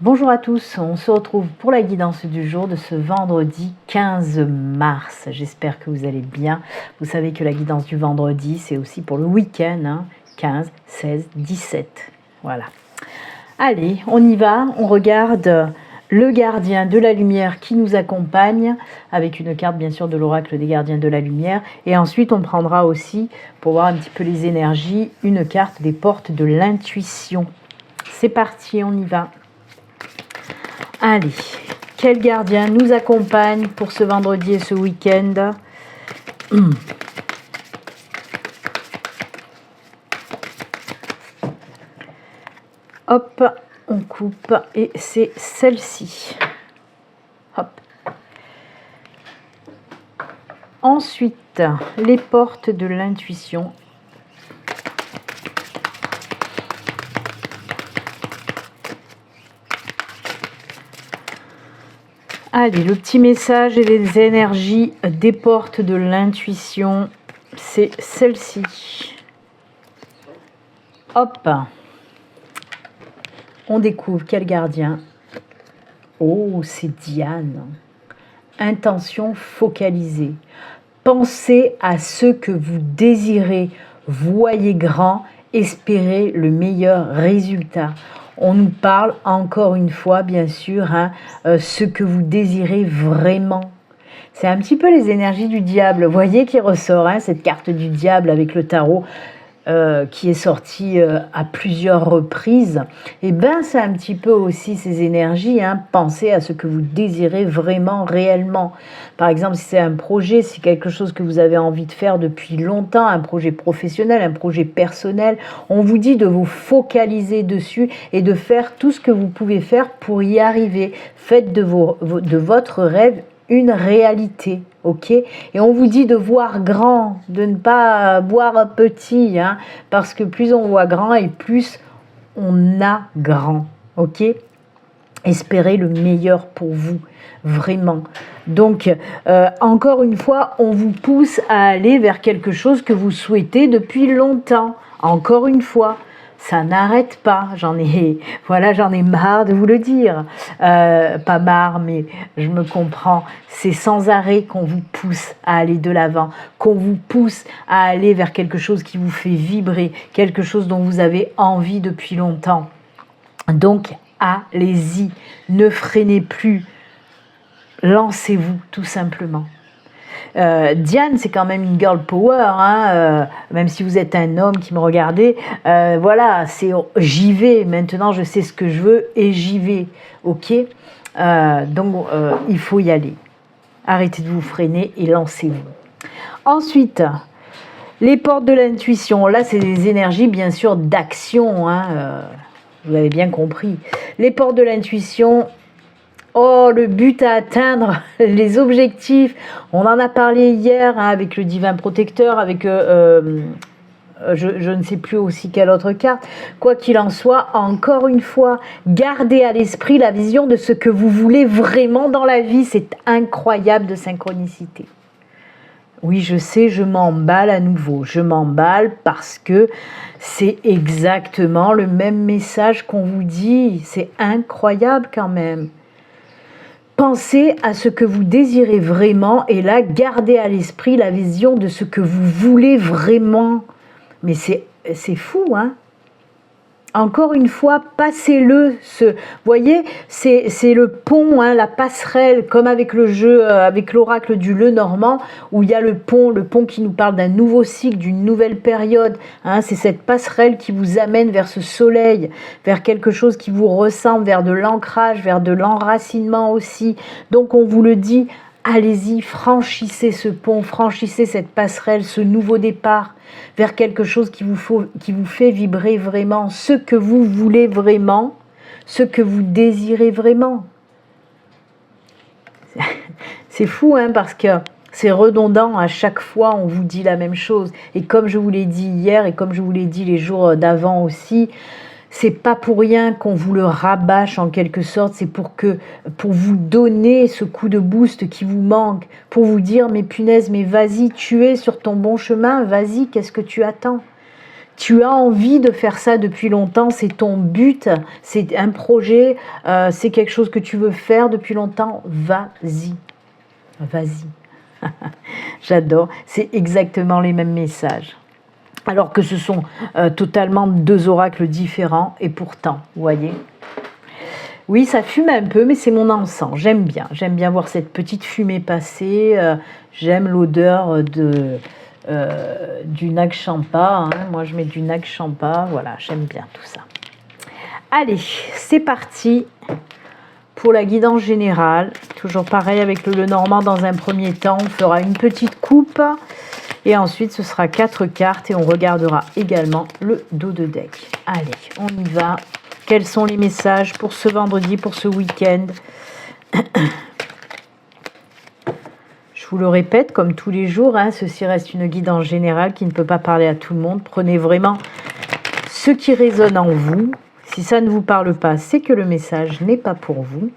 Bonjour à tous, on se retrouve pour la guidance du jour de ce vendredi 15 mars. J'espère que vous allez bien. Vous savez que la guidance du vendredi, c'est aussi pour le week-end, hein, 15, 16, 17. Voilà. Allez, on y va, on regarde le gardien de la lumière qui nous accompagne, avec une carte bien sûr de l'oracle des gardiens de la lumière. Et ensuite, on prendra aussi, pour voir un petit peu les énergies, une carte des portes de l'intuition. C'est parti, on y va. Allez, quel gardien nous accompagne pour ce vendredi et ce week-end? Hop, on coupe et c'est celle-ci. Hop. Ensuite, les portes de l'intuition. Allez, le petit message et les énergies des portes de l'intuition, c'est celle-ci. Hop. On découvre quel gardien. Oh, c'est Diane. Intention focalisée. Pensez à ce que vous désirez. Voyez grand. Espérez le meilleur résultat. On nous parle encore une fois, bien sûr, hein, ce que vous désirez vraiment. C'est un petit peu les énergies du diable. Vous voyez qui ressort, hein, cette carte du diable avec le tarot qui est sortie à plusieurs reprises. Et bien, c'est un petit peu aussi ces énergies. Hein, pensez à ce que vous désirez vraiment, réellement. Par exemple, si c'est un projet, si c'est quelque chose que vous avez envie de faire depuis longtemps, un projet professionnel, un projet personnel, on vous dit de vous focaliser dessus et de faire tout ce que vous pouvez faire pour y arriver. Faites de votre rêve une réalité, ok? Et on vous dit de voir grand, de ne pas voir petit, hein, parce que plus on voit grand et plus on a grand, ok? Espérez le meilleur pour vous, vraiment. Donc, encore une fois, on vous pousse à aller vers quelque chose que vous souhaitez depuis longtemps. Encore une fois, ça n'arrête pas. J'en ai marre de vous le dire. Pas marre, mais je me comprends. C'est sans arrêt qu'on vous pousse à aller de l'avant, qu'on vous pousse à aller vers quelque chose qui vous fait vibrer, quelque chose dont vous avez envie depuis longtemps. Donc, allez-y, ne freinez plus, lancez-vous tout simplement. Diane, c'est quand même une girl power, hein, même si vous êtes un homme qui me regardez, voilà, c'est j'y vais, maintenant je sais ce que je veux et j'y vais, ok, donc il faut y aller, arrêtez de vous freiner et lancez-vous. Ensuite, les portes de l'intuition, là c'est des énergies bien sûr d'action, hein, vous avez bien compris, les portes de l'intuition. Oh, le but à atteindre, les objectifs. On en a parlé hier hein, avec le divin protecteur, avec je ne sais plus aussi quelle autre carte. Quoi qu'il en soit, encore une fois, gardez à l'esprit la vision de ce que vous voulez vraiment dans la vie. C'est incroyable de synchronicité. Oui, je sais, je m'emballe à nouveau. Je m'emballe parce que c'est exactement le même message qu'on vous dit. C'est incroyable quand même. Pensez à ce que vous désirez vraiment et là, gardez à l'esprit la vision de ce que vous voulez vraiment. Mais c'est fou, hein? Encore une fois, passez-le. Voyez, c'est le pont, hein, la passerelle, comme avec le jeu, avec l'oracle du Lenormand, où il y a le pont qui nous parle d'un nouveau cycle, d'une nouvelle période. Hein, c'est cette passerelle qui vous amène vers ce soleil, vers quelque chose qui vous ressemble, vers de l'ancrage, vers de l'enracinement aussi. Donc on vous le dit, allez-y, franchissez ce pont, franchissez cette passerelle, ce nouveau départ vers quelque chose qui vous fait vibrer vraiment, ce que vous voulez vraiment, ce que vous désirez vraiment. C'est fou, hein, parce que c'est redondant, à chaque fois on vous dit la même chose. Et comme je vous l'ai dit hier, et comme je vous l'ai dit les jours d'avant aussi, c'est pas pour rien qu'on vous le rabâche en quelque sorte, c'est pour vous donner ce coup de boost qui vous manque, pour vous dire mais punaise, mais vas-y, tu es sur ton bon chemin, vas-y, qu'est-ce que tu attends? Tu as envie de faire ça depuis longtemps, c'est ton but, c'est un projet, c'est quelque chose que tu veux faire depuis longtemps, vas-y, vas-y. J'adore, c'est exactement les mêmes messages. Alors que ce sont totalement deux oracles différents, et pourtant, vous voyez. Oui, ça fume un peu, mais c'est mon encens, j'aime bien voir cette petite fumée passer, j'aime l'odeur du nag champa, hein. Moi je mets du nag champa, voilà, j'aime bien tout ça. Allez, c'est parti pour la guidance générale. Toujours pareil avec le Lenormand dans un premier temps. On fera une petite coupe et ensuite ce sera 4 cartes et on regardera également le dos de deck. Allez, on y va. Quels sont les messages pour ce vendredi, pour ce week-end? Je vous le répète, comme tous les jours, hein, ceci reste une guidance générale qui ne peut pas parler à tout le monde. Prenez vraiment ce qui résonne en vous. Si ça ne vous parle pas, c'est que le message n'est pas pour vous.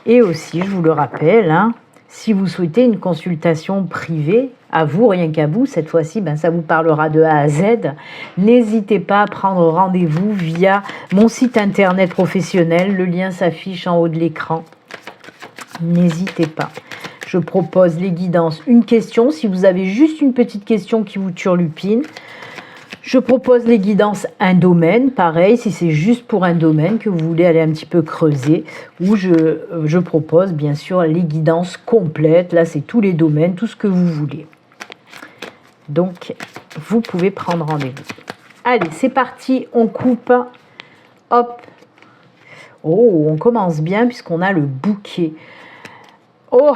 Et aussi, je vous le rappelle, hein, si vous souhaitez une consultation privée, à vous, rien qu'à vous, cette fois-ci, ben, ça vous parlera de A à Z. N'hésitez pas à prendre rendez-vous via mon site internet professionnel. Le lien s'affiche en haut de l'écran. N'hésitez pas. Je propose les guidances. Une question, si vous avez juste une petite question qui vous turlupine. Je propose les guidances un domaine, pareil, si c'est juste pour un domaine que vous voulez aller un petit peu creuser, ou je propose bien sûr les guidances complètes, là c'est tous les domaines, tout ce que vous voulez. Donc, vous pouvez prendre rendez-vous. Allez, c'est parti, on coupe, hop. Oh, on commence bien puisqu'on a le bouquet. Oh,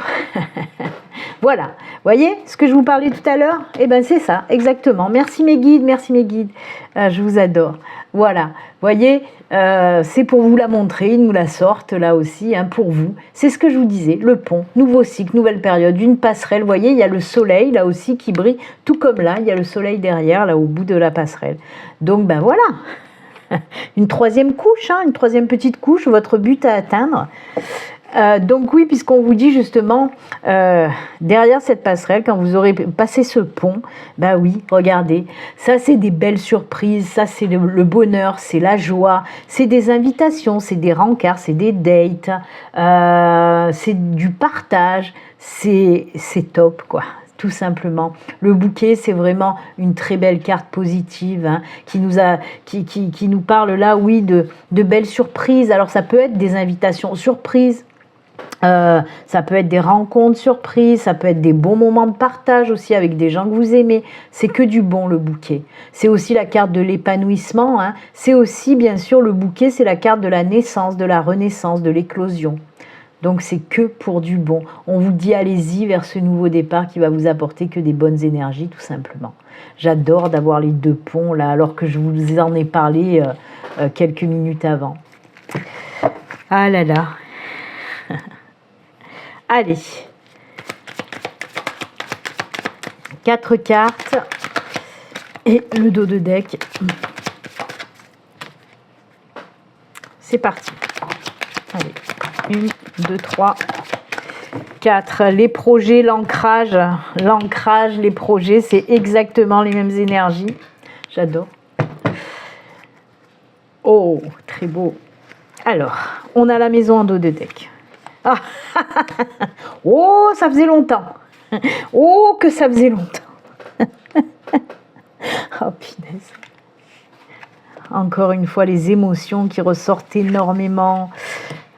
voilà, voyez ce que je vous parlais tout à l'heure? Eh bien c'est ça, exactement. Merci mes guides, je vous adore. Voilà, voyez, c'est pour vous la montrer, ils nous la sortent là aussi, hein, pour vous. C'est ce que je vous disais, le pont, nouveau cycle, nouvelle période, une passerelle. Vous voyez, il y a le soleil là aussi qui brille, tout comme là, il y a le soleil derrière, là au bout de la passerelle. Donc ben voilà, une troisième couche, hein, une troisième petite couche, votre but à atteindre. Donc oui, puisqu'on vous dit justement, derrière cette passerelle, quand vous aurez passé ce pont, bah oui, regardez, ça c'est des belles surprises, ça c'est le bonheur, c'est la joie, c'est des invitations, c'est des rencarts, c'est des dates, c'est du partage, c'est top quoi. Tout simplement. Le bouquet, c'est vraiment une très belle carte positive, hein, qui nous parle là, oui, de belles surprises. Alors ça peut être des invitations surprises, ça peut être des rencontres surprises, ça peut être des bons moments de partage aussi avec des gens que vous aimez. C'est que du bon le bouquet. C'est aussi la carte de l'épanouissement, hein. C'est aussi bien sûr le bouquet, c'est la carte de la naissance, de la renaissance, de l'éclosion. Donc c'est que pour du bon. On vous dit allez-y vers ce nouveau départ qui va vous apporter que des bonnes énergies tout simplement. J'adore d'avoir les deux ponts là alors que je vous en ai parlé quelques minutes avant. Ah là là. Allez. 4 cartes et le dos de deck. C'est parti. Allez. 1, 2, 3, 4. Les projets, l'ancrage, les projets, c'est exactement les mêmes énergies. J'adore. Oh, très beau. Alors, on a la maison en dos de deck. Ah. Oh, ça faisait longtemps. Oh, que ça faisait longtemps. Oh, punaise. Encore une fois, les émotions qui ressortent énormément.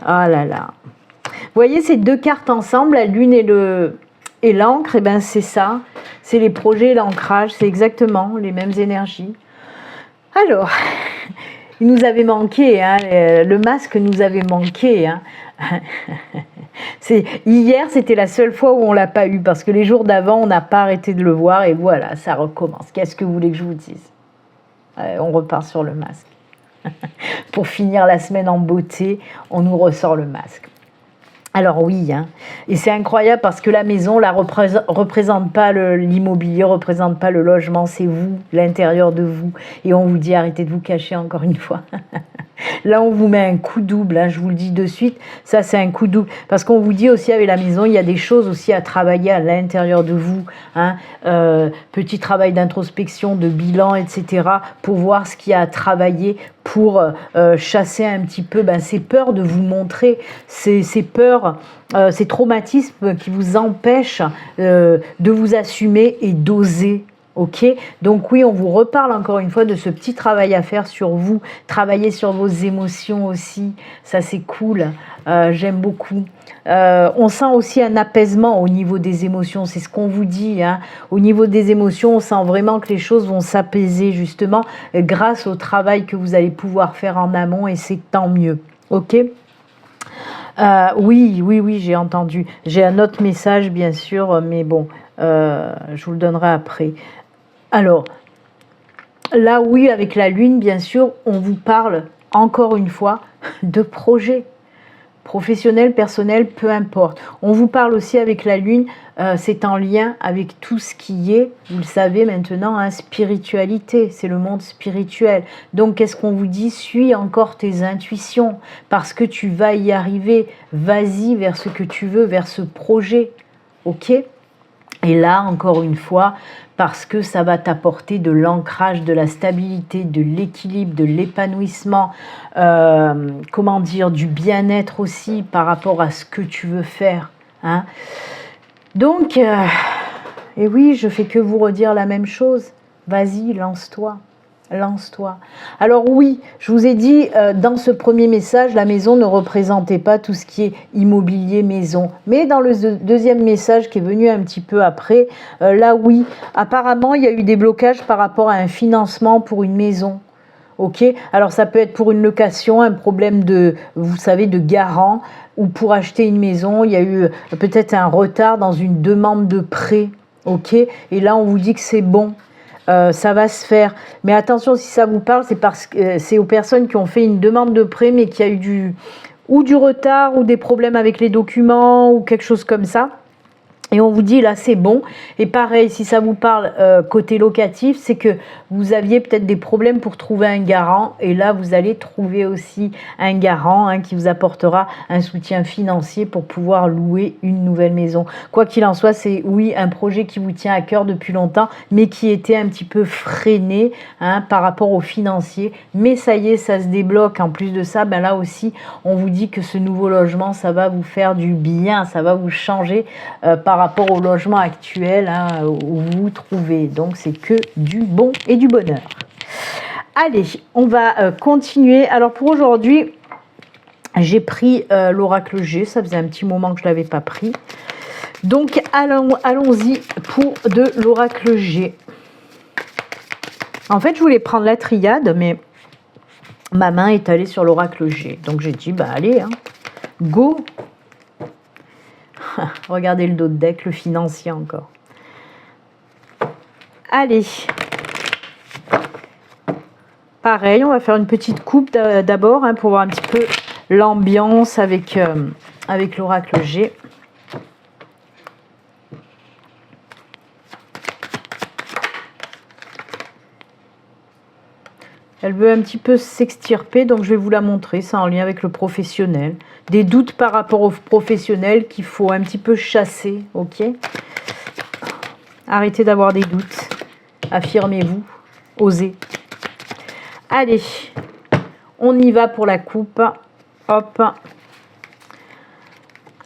Ah là là. Vous voyez ces deux cartes ensemble, la lune et l'encre, et ben c'est ça. C'est les projets et l'ancrage, c'est exactement les mêmes énergies. Alors, il nous avait manqué, hein, le masque nous avait manqué. Hein. Hier, c'était la seule fois où on ne l'a pas eu, parce que les jours d'avant, on n'a pas arrêté de le voir, et voilà, ça recommence. Qu'est-ce que vous voulez que je vous dise? On repart sur le masque. Pour finir la semaine en beauté, on nous ressort le masque. Alors oui, hein, et c'est incroyable parce que la maison ne représente pas l'immobilier, représente pas le logement, c'est vous, l'intérieur de vous. Et on vous dit arrêtez de vous cacher encore une fois. Là, on vous met un coup double, hein, je vous le dis de suite, ça c'est un coup double. Parce qu'on vous dit aussi avec la maison, il y a des choses aussi à travailler à l'intérieur de vous. Hein, petit travail d'introspection, de bilan, etc. pour voir ce qu'il y a à travailler pour chasser un petit peu ces peurs de vous montrer, ces peurs, ces traumatismes qui vous empêchent de vous assumer et d'oser. Ok, donc oui, on vous reparle encore une fois de ce petit travail à faire sur vous, travailler sur vos émotions aussi, ça c'est cool, j'aime beaucoup. On sent aussi un apaisement au niveau des émotions, c'est ce qu'on vous dit, hein. Au niveau des émotions, on sent vraiment que les choses vont s'apaiser justement grâce au travail que vous allez pouvoir faire en amont et c'est tant mieux, ok. Oui, j'ai entendu. J'ai un autre message bien sûr, mais bon, je vous le donnerai après. Alors, là oui, avec la Lune, bien sûr, on vous parle, encore une fois, de projets professionnels, personnels, peu importe. On vous parle aussi avec la Lune, c'est en lien avec tout ce qui est, vous le savez maintenant, hein, spiritualité, c'est le monde spirituel. Donc, qu'est-ce qu'on vous dit? Suis encore tes intuitions, parce que tu vas y arriver. Vas-y vers ce que tu veux, vers ce projet, ok? Et là, encore une fois, parce que ça va t'apporter de l'ancrage, de la stabilité, de l'équilibre, de l'épanouissement, comment dire, du bien-être aussi par rapport à ce que tu veux faire. Hein. Donc, et oui, je fais que vous redire la même chose. Vas-y, lance-toi. Lance-toi. Alors oui, je vous ai dit dans ce premier message, la maison ne représentait pas tout ce qui est immobilier maison. Mais dans le deuxième message qui est venu un petit peu après, là oui, apparemment il y a eu des blocages par rapport à un financement pour une maison. Ok, alors ça peut être pour une location, un problème de, vous savez, de garant, ou pour acheter une maison, il y a eu peut-être un retard dans une demande de prêt. Ok, et là on vous dit que c'est bon. Ça va se faire. Mais attention, si ça vous parle, c'est parce que c'est aux personnes qui ont fait une demande de prêt, mais qui a eu du retard, ou des problèmes avec les documents, ou quelque chose comme ça. Et on vous dit là c'est bon. Et pareil, si ça vous parle côté locatif, c'est que vous aviez peut-être des problèmes pour trouver un garant. Et là vous allez trouver aussi un garant qui vous apportera un soutien financier pour pouvoir louer une nouvelle maison. Quoi qu'il en soit, c'est oui un projet qui vous tient à cœur depuis longtemps, mais qui était un petit peu freiné par rapport au financier. Mais ça y est, ça se débloque. En plus de ça, là aussi, on vous dit que ce nouveau logement, ça va vous faire du bien, ça va vous changer par rapport au logement actuel où vous vous trouvez. Donc c'est que du bon et du bonheur. Allez, on va continuer. Alors pour aujourd'hui, j'ai pris l'oracle G. Ça faisait un petit moment que je ne l'avais pas pris. Donc allons-y pour de l'oracle G. En fait, je voulais prendre la triade, mais ma main est allée sur l'oracle G. Donc j'ai dit, allez, go. Regardez le dos de deck, le financier encore. Allez. Pareil, on va faire une petite coupe d'abord pour voir un petit peu l'ambiance avec l'oracle G. Elle veut un petit peu s'extirper, donc je vais vous la montrer. C'est en lien avec le professionnel. Des doutes par rapport au professionnel qu'il faut un petit peu chasser, ok? Arrêtez d'avoir des doutes. Affirmez-vous. Osez. Allez, on y va pour la coupe. Hop.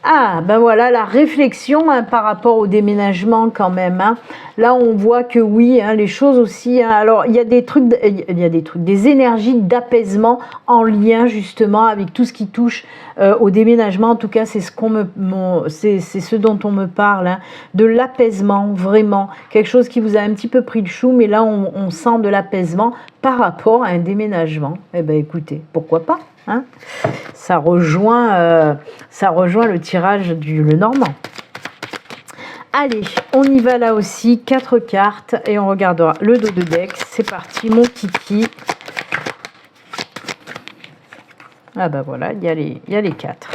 Ah, voilà, la réflexion par rapport au déménagement quand même. Là, on voit que oui, les choses aussi. Alors, il y a des trucs, des énergies d'apaisement en lien justement avec tout ce qui touche au déménagement. En tout cas, c'est ce dont on me parle, de l'apaisement, vraiment. Quelque chose qui vous a un petit peu pris le chou, mais là, on sent de l'apaisement par rapport à un déménagement. Eh bien, écoutez, pourquoi pas, ça rejoint le tirage du Lenormand. Allez, on y va là aussi, 4 cartes et on regardera le dos de deck. C'est parti, mon kiki. Ah voilà, il y a les 4.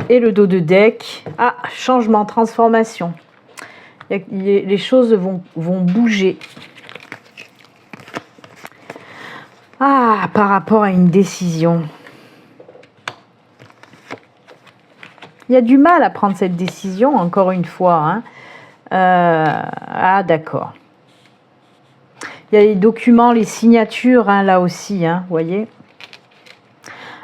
Et le dos de deck. Ah, changement, transformation. Les choses vont bouger. Ah, Ah, par rapport à une décision. Il y a du mal à prendre cette décision, encore une fois. Hein. Ah, d'accord. Il y a les documents, les signatures, hein, là aussi, hein, vous voyez.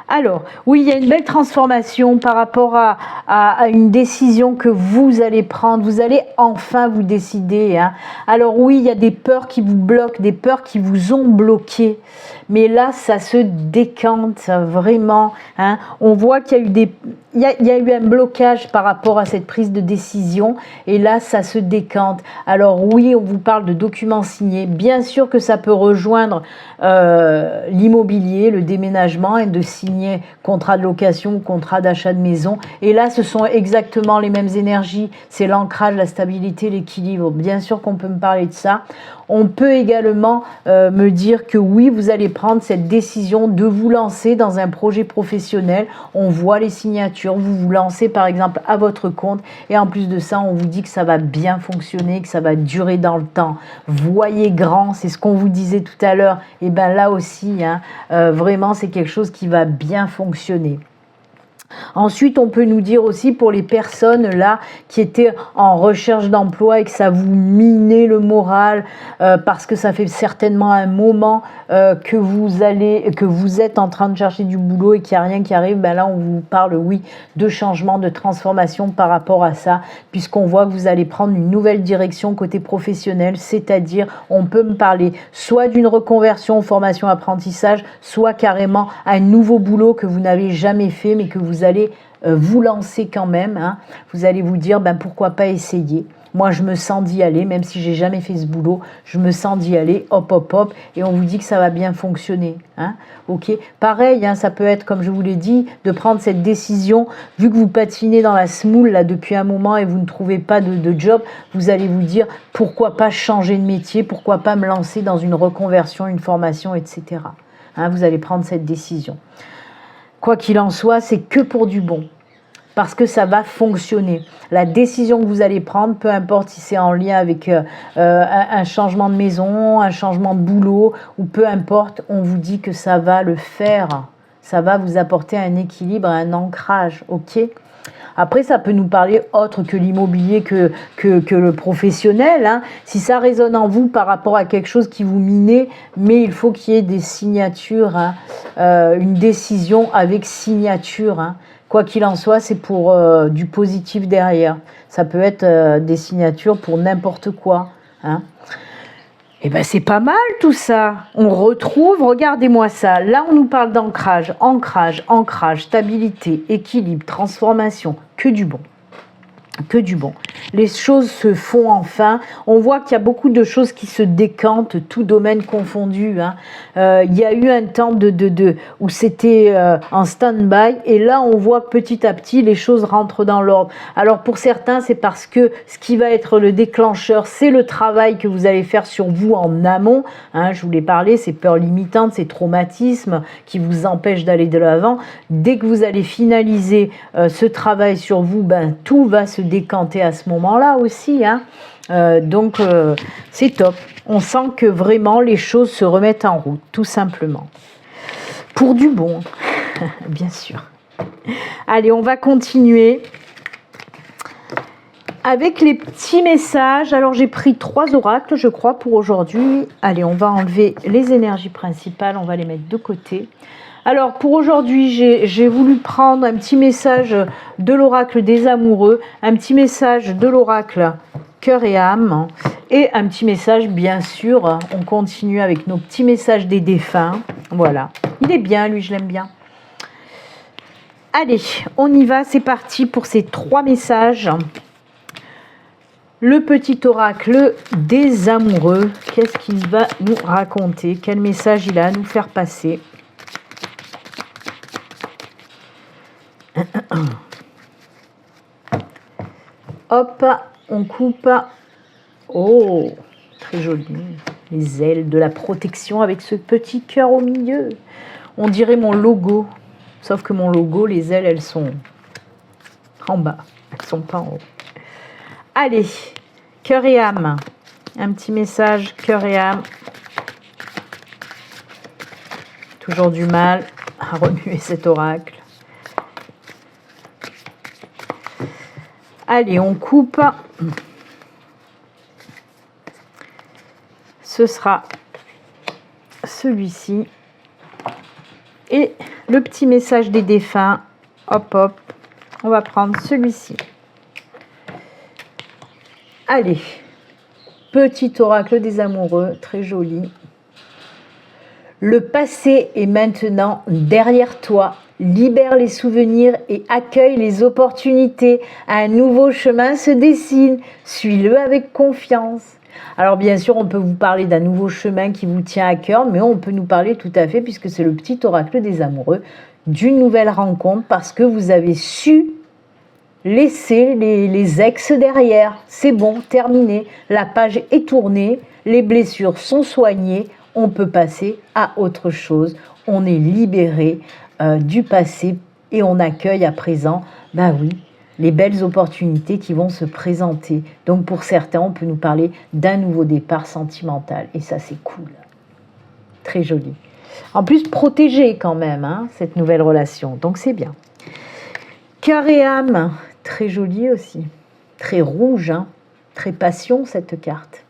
Alors, oui, il y a une belle transformation par rapport à une décision que vous allez prendre. Vous allez enfin vous décider. Hein. Alors oui, il y a des peurs qui vous bloquent, des peurs qui vous ont bloqué. Mais là, ça se décante vraiment. Hein. On voit qu'il y a eu il y a eu un blocage par rapport à cette prise de décision. Et là, ça se décante. Alors oui, on vous parle de documents signés. Bien sûr que ça peut rejoindre l'immobilier, le déménagement et de signer contrat de location ou contrat d'achat de maison. Et là, ce sont exactement les mêmes énergies. C'est l'ancrage, la stabilité, l'équilibre. Bien sûr qu'on peut me parler de ça. On peut également me dire que oui, vous allez prendre cette décision de vous lancer dans un projet professionnel. On voit les signatures, vous vous lancez par exemple à votre compte et en plus de ça, on vous dit que ça va bien fonctionner, que ça va durer dans le temps. Voyez grand, c'est ce qu'on vous disait tout à l'heure. Et bien là aussi, hein, vraiment, c'est quelque chose qui va bien fonctionner. Ensuite, on peut nous dire aussi pour les personnes là qui étaient en recherche d'emploi et que ça vous minait le moral parce que ça fait certainement un moment que vous êtes en train de chercher du boulot et qu'il n'y a rien qui arrive. Ben là, on vous parle, oui, de changement, de transformation par rapport à ça, puisqu'on voit que vous allez prendre une nouvelle direction côté professionnel, c'est-à-dire, on peut me parler soit d'une reconversion, formation, apprentissage, soit carrément un nouveau boulot que vous n'avez jamais fait, mais que vous allez vous lancer quand même. Hein. Vous allez vous dire, ben pourquoi pas essayer. Moi, je me sens d'y aller, même si j'ai jamais fait ce boulot, je me sens d'y aller, hop, hop, hop, et on vous dit que ça va bien fonctionner. Hein. Ok. Pareil, hein, ça peut être, comme je vous l'ai dit, de prendre cette décision, vu que vous patinez dans la semoule là depuis un moment et vous ne trouvez pas de job, vous allez vous dire, pourquoi pas changer de métier, pourquoi pas me lancer dans une reconversion, une formation, etc. Hein, vous allez prendre cette décision. Quoi qu'il en soit, c'est que pour du bon. Parce que ça va fonctionner. La décision que vous allez prendre, peu importe si c'est en lien avec un changement de maison, un changement de boulot, ou peu importe, on vous dit que ça va le faire. Ça va vous apporter un équilibre, un ancrage, ok ? Après, ça peut nous parler autre que l'immobilier, que le professionnel. Hein. Si ça résonne en vous par rapport à quelque chose qui vous minait, mais il faut qu'il y ait des signatures, hein, une décision avec signature. Hein. Quoi qu'il en soit, c'est pour du positif derrière. Ça peut être des signatures pour n'importe quoi. Hein. Eh bien, c'est pas mal tout ça. On retrouve, regardez-moi ça. Là, on nous parle d'ancrage, ancrage, ancrage, stabilité, équilibre, transformation. Que du bon. Que du bon. Les choses se font enfin. On voit qu'il y a beaucoup de choses qui se décantent, tout domaine confondu. Hein. Il y a eu un temps où c'était en stand-by et là on voit que petit à petit les choses rentrent dans l'ordre. Alors pour certains c'est parce que ce qui va être le déclencheur, c'est le travail que vous allez faire sur vous en amont. Hein, je vous l'ai parlé, ces peurs limitantes, ces traumatismes qui vous empêchent d'aller de l'avant. Dès que vous allez finaliser ce travail sur vous, ben, tout va se décanter à ce moment-là aussi. Hein. Donc, c'est top. On sent que vraiment les choses se remettent en route, tout simplement. Pour du bon, bien sûr. Allez, on va continuer avec les petits messages. Alors, j'ai pris 3 oracles, je crois, pour aujourd'hui. Allez, on va enlever les énergies principales, on va les mettre de côté. Alors, pour aujourd'hui, j'ai voulu prendre un petit message de l'oracle des amoureux, un petit message de l'oracle cœur et âme, et un petit message, bien sûr, on continue avec nos petits messages des défunts. Voilà, il est bien, lui, je l'aime bien. Allez, on y va, c'est parti pour ces 3 messages. Le petit oracle des amoureux, qu'est-ce qu'il va nous raconter? Quel message il a à nous faire passer? Hop, on coupe. Oh, très joli. Les ailes de la protection avec ce petit cœur au milieu. On dirait mon logo. Sauf que mon logo, les ailes, elles sont en bas. Elles sont pas en haut. Allez, cœur et âme. Un petit message, cœur et âme. toujours du mal à remuer cet oracle. Allez, on coupe. Ce sera celui-ci. Et le petit message des défunts. Hop, hop. On va prendre celui-ci. Allez. Petit oracle des amoureux. Très joli. Le passé est maintenant derrière toi. Libère les souvenirs et accueille les opportunités. Un nouveau chemin se dessine. Suis-le avec confiance. Alors bien sûr, on peut vous parler d'un nouveau chemin qui vous tient à cœur, mais on peut nous parler tout à fait, puisque c'est le petit oracle des amoureux, d'une nouvelle rencontre, parce que vous avez su laisser les ex derrière. C'est bon, terminé. La page est tournée, les blessures sont soignées, on peut passer à autre chose. On est libéré du passé et on accueille à présent, bah oui, les belles opportunités qui vont se présenter. Donc pour certains, on peut nous parler d'un nouveau départ sentimental. Et ça, c'est cool. Très joli. En plus, protégé quand même, hein, cette nouvelle relation. Donc c'est bien. Cœur et âme, très joli aussi. Très rouge, hein, très passion cette carte.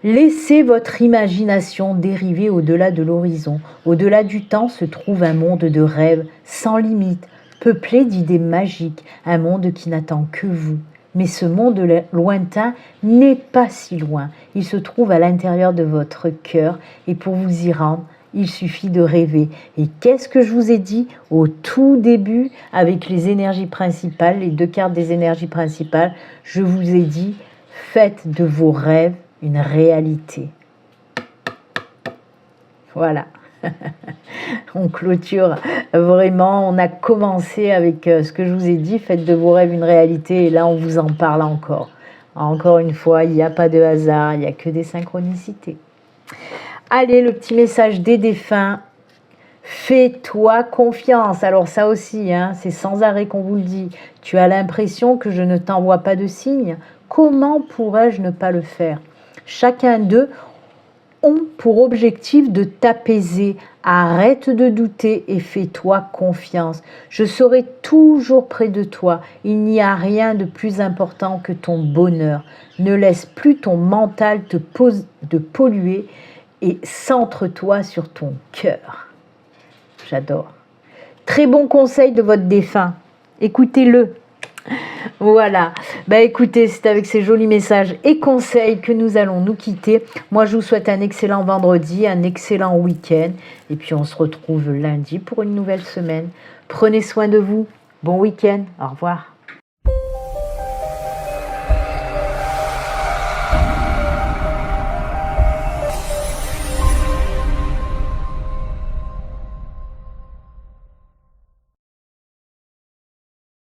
Laissez votre imagination dériver au-delà de l'horizon. Au-delà du temps se trouve un monde de rêves sans limite, peuplé d'idées magiques, un monde qui n'attend que vous. Mais ce monde lointain n'est pas si loin. Il se trouve à l'intérieur de votre cœur et pour vous y rendre, il suffit de rêver. Et qu'est-ce que je vous ai dit au tout début avec les énergies principales, les 2 cartes des énergies principales? Je vous ai dit, faites de vos rêves une réalité. Voilà. On clôture vraiment, on a commencé avec ce que je vous ai dit, faites de vos rêves une réalité, et là on vous en parle encore. Encore une fois, il n'y a pas de hasard, il n'y a que des synchronicités. Allez, le petit message des défunts, fais-toi confiance. Alors ça aussi, hein, c'est sans arrêt qu'on vous le dit. Tu as l'impression que je ne t'envoie pas de signe. Comment pourrais-je ne pas le faire? Chacun d'eux ont pour objectif de t'apaiser. Arrête de douter et fais-toi confiance. Je serai toujours près de toi. Il n'y a rien de plus important que ton bonheur. Ne laisse plus ton mental te polluer et centre-toi sur ton cœur. J'adore. Très bon conseil de votre défunt. Écoutez-le. Voilà, bah écoutez, c'est avec ces jolis messages et conseils que nous allons nous quitter. Moi, je vous souhaite un excellent vendredi, un excellent week-end. Et puis, on se retrouve lundi pour une nouvelle semaine. Prenez soin de vous. Bon week-end. Au revoir.